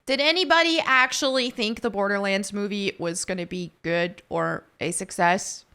Did anybody actually think the Borderlands movie was going to be good or a success?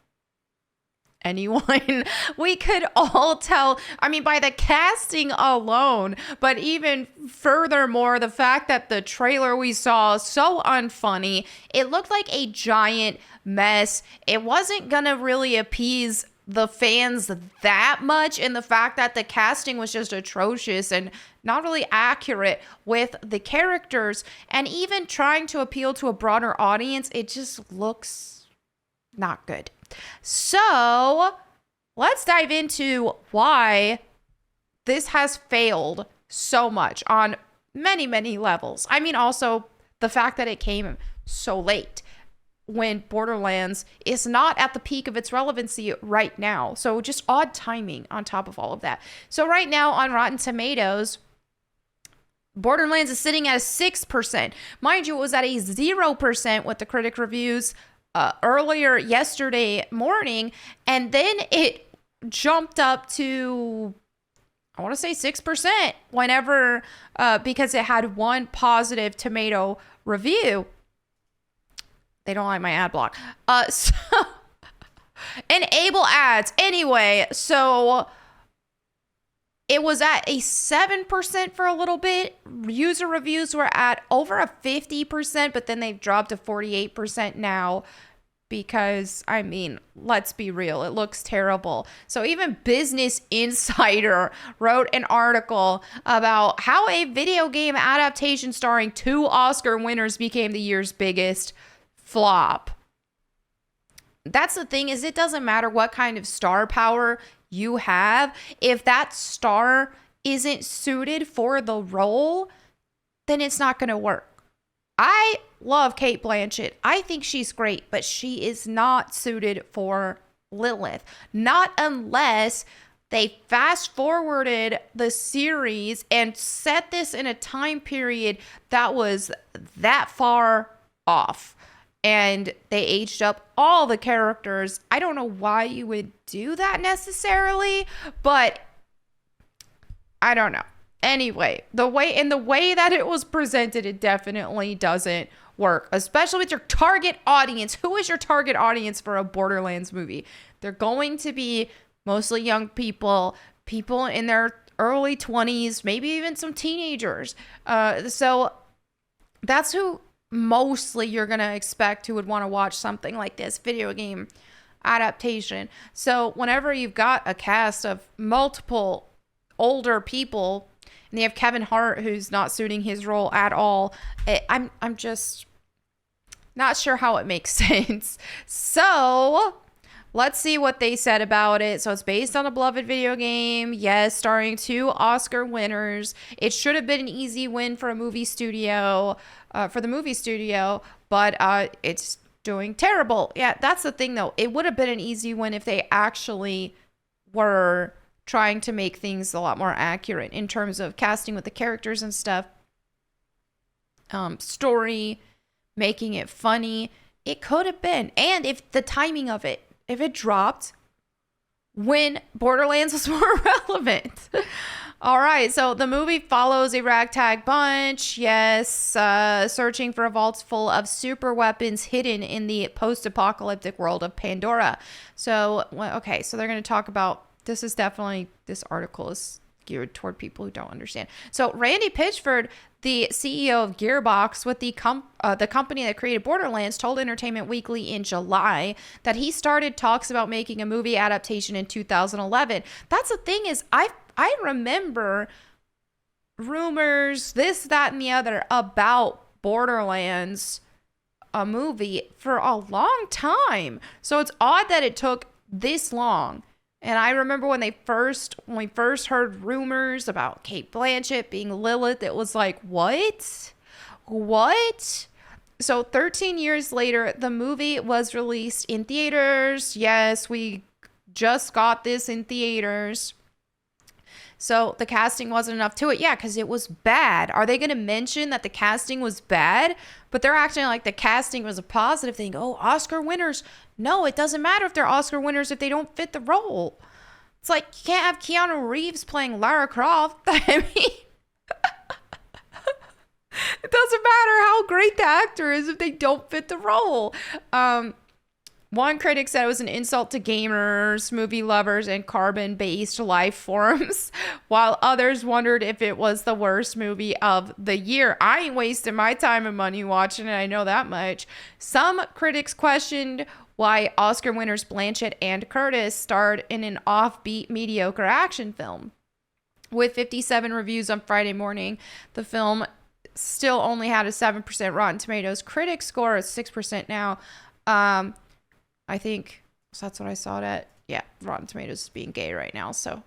Anyone? We could all tell, I mean, by the casting alone, but even furthermore, the fact that the trailer we saw, so unfunny, it looked like a giant mess. It wasn't gonna really appease the fans that much, and the fact that the casting was just atrocious and not really accurate with the characters, and even trying to appeal to a broader audience, it just looks not good. So let's dive into why this has failed so much on many, many levels. I mean, also the fact that it came so late when Borderlands is not at the peak of its relevancy right now. So just odd timing on top of all of that. So right now on Rotten Tomatoes, Borderlands is sitting at a 6%. Mind you, it was at a 0% with the critic reviews earlier yesterday morning, and then it jumped up to, I want to say 6% whenever, because it had one positive tomato review. They don't like my ad block. So enable ads. Anyway, so it was at a 7% for a little bit. User reviews were at over a 50%, but then they've dropped to 48% now because, I mean, let's be real, it looks terrible. So even Business Insider wrote an article about how a video game adaptation starring 2 Oscar winners became the year's biggest flop. That's the thing, is it doesn't matter what kind of star power you have. If that star isn't suited for the role, then it's not going to work. I love Cate Blanchett. I think she's great, but she is not suited for Lilith. Not unless they fast forwarded the series and set this in a time period that was that far off. And they aged up all the characters. I don't know why you would do that necessarily, but I don't know. Anyway, the way that it was presented, it definitely doesn't work, especially with your target audience. Who is your target audience for a Borderlands movie? They're going to be mostly young people in their early 20s, maybe even some teenagers. So that's who mostly you're going to expect who would want to watch something like this video game adaptation. So whenever you've got a cast of multiple older people and you have Kevin Hart who's not suiting his role at all, I'm just not sure how it makes sense. So let's see what they said about it. So it's based on a beloved video game. Yes, starring 2 Oscar winners. It should have been an easy win for a movie studio, but it's doing terrible. Yeah, that's the thing though. It would have been an easy win if they actually were trying to make things a lot more accurate in terms of casting with the characters and stuff. Story, making it funny. It could have been. And if the timing of it, if it dropped when Borderlands was more relevant. All right, so the movie follows a ragtag bunch, yes, searching for a vault full of super weapons hidden in the post-apocalyptic world of Pandora. So, okay, so they're going to talk about, this article is geared toward people who don't understand. So Randy Pitchford, the CEO of Gearbox, with the company that created Borderlands, told Entertainment Weekly in July that he started talks about making a movie adaptation in 2011. That's the thing, is I remember rumors, this, that, and the other about Borderlands, a movie, for a long time. So it's odd that it took this long. And I remember when we first heard rumors about Cate Blanchett being Lilith, it was like, what? So 13 years later, the movie was released in theaters. Yes, we just got this in theaters. So the casting wasn't enough to it. Yeah, because it was bad. Are they going to mention that the casting was bad? But they're acting like the casting was a positive thing. Oh, Oscar winners. No, it doesn't matter if they're Oscar winners if they don't fit the role. It's like, you can't have Keanu Reeves playing Lara Croft. I mean, It doesn't matter how great the actor is if they don't fit the role. One critic said it was an insult to gamers, movie lovers, and carbon-based life forms, while others wondered if it was the worst movie of the year. I ain't wasting my time and money watching it, I know that much. Some critics questioned why Oscar winners Blanchett and Curtis starred in an offbeat, mediocre action film. With 57 reviews on Friday morning, the film still only had a 7% Rotten Tomatoes. Critics score is 6% now. I think so, that's what I saw it at. Yeah, Rotten Tomatoes is being gay right now, so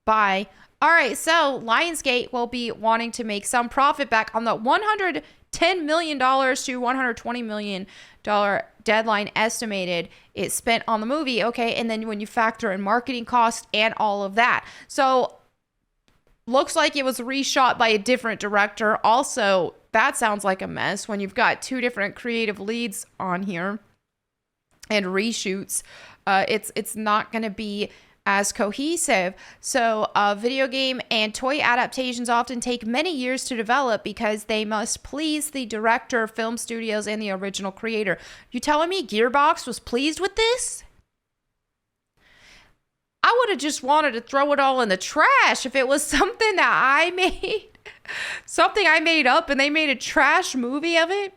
bye. All right, so Lionsgate will be wanting to make some profit back on the $110 million to $120 million deadline estimated is spent on the movie. Okay, and then when you factor in marketing costs and all of that. So looks like it was reshot by a different director. Also, that sounds like a mess when you've got two different creative leads on here. And reshoots, it's not going to be as cohesive. So video game and toy adaptations often take many years to develop because they must please the director, film studios, and the original creator. You telling me Gearbox was pleased with this? I would have just wanted to throw it all in the trash if it was something that I made, something I made up and they made a trash movie of it.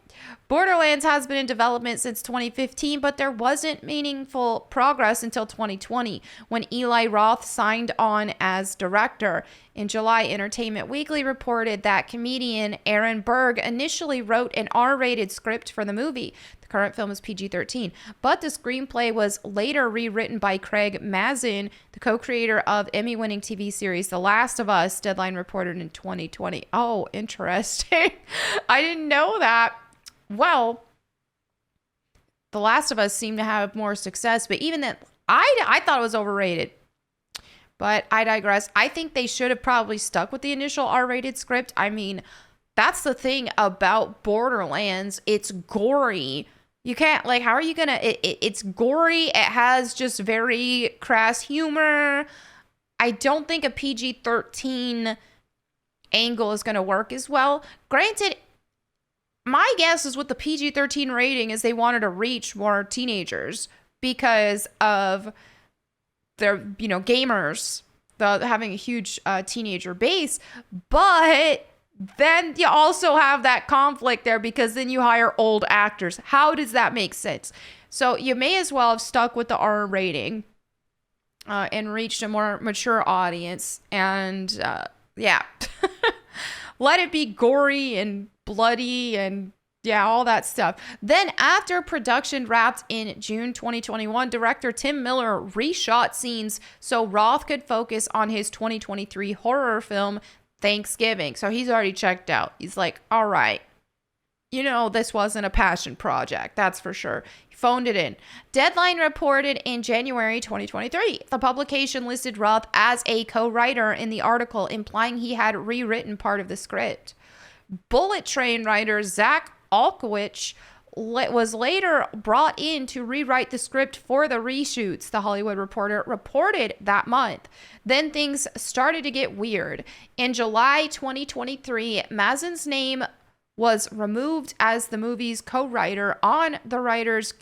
Borderlands has been in development since 2015, but there wasn't meaningful progress until 2020 when Eli Roth signed on as director. In July, Entertainment Weekly reported that comedian Aaron Berg initially wrote an R-rated script for the movie. The current film is PG-13, but the screenplay was later rewritten by Craig Mazin, the co-creator of Emmy-winning TV series The Last of Us, Deadline reported in 2020. Oh, interesting. I didn't know that. Well, The Last of Us seemed to have more success, but even then, I thought it was overrated. But I digress. I think they should have probably stuck with the initial R-rated script. I mean, that's the thing about Borderlands. It's gory. You can't, like, how are you gonna, it's gory. It has just very crass humor. I don't think a PG-13 angle is gonna work as well. Granted, my guess is with the PG-13 rating is they wanted to reach more teenagers because of their, gamers, having a huge teenager base. But then you also have that conflict there because then you hire old actors. How does that make sense? So you may as well have stuck with the R rating and reached a more mature audience. And yeah, let it be gory and bloody and all that stuff. Then after production wrapped in June 2021, director Tim Miller reshot scenes so Roth could focus on his 2023 horror film Thanksgiving. So he's already checked out. He's like, all right, this wasn't a passion project, that's for sure. He phoned it in. Deadline reported in January 2023. The publication listed Roth as a co-writer in the article, implying he had rewritten part of the script. Bullet Train writer Zach Alkowicz was later brought in to rewrite the script for the reshoots, The Hollywood Reporter reported that month. Then things started to get weird. In July 2023, Mazin's name was removed as the movie's co-writer on the Writers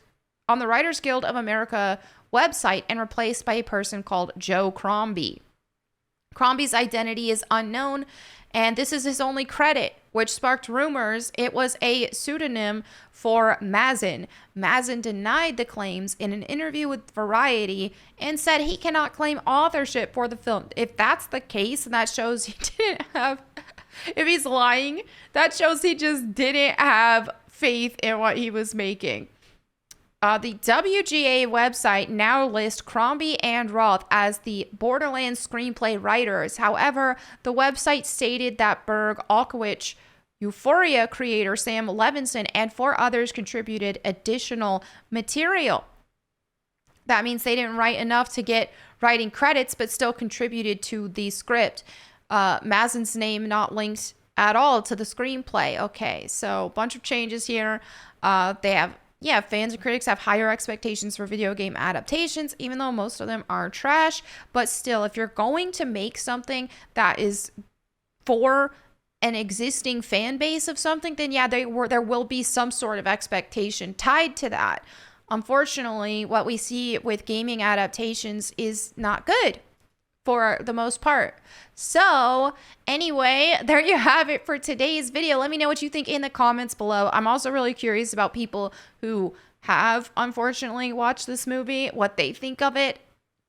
Guild of America website and replaced by a person called Joe Crombie. Crombie's identity is unknown, and this is his only credit, which sparked rumors it was a pseudonym for Mazin. Mazin denied the claims in an interview with Variety and said he cannot claim authorship for the film. If that's the case, and that shows he didn't have, if he's lying, that shows he just didn't have faith in what he was making. The WGA website now lists Crombie and Roth as the Borderlands screenplay writers. However, the website stated that Berg, Alkowicz, Euphoria creator Sam Levinson, and 4 others contributed additional material. That means they didn't write enough to get writing credits, but still contributed to the script. Mazin's name not linked at all to the screenplay. Okay, so a bunch of changes here. They have fans and critics have higher expectations for video game adaptations, even though most of them are trash. But still, if you're going to make something that is for an existing fan base of something, then yeah, there will be some sort of expectation tied to that. Unfortunately, what we see with gaming adaptations is not good for the most part. So anyway, there you have it for today's video. Let me know what you think in the comments below. I'm also really curious about people who have unfortunately watched this movie, what they think of it.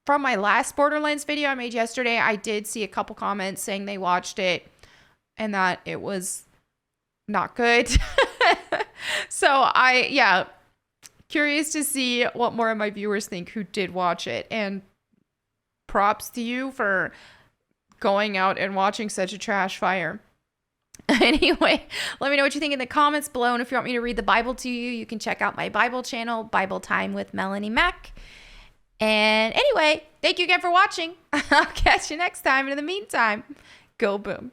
From my last Borderlands video I made yesterday, I did see a couple comments saying they watched it and that it was not good. So curious to see what more of my viewers think who did watch it. And props to you for going out and watching such a trash fire. Anyway, let me know what you think in the comments below. And if you want me to read the Bible to you, you can check out my Bible channel, Bible Time with Melanie Mack. And anyway, thank you again for watching. I'll catch you next time. And in the meantime, go boom.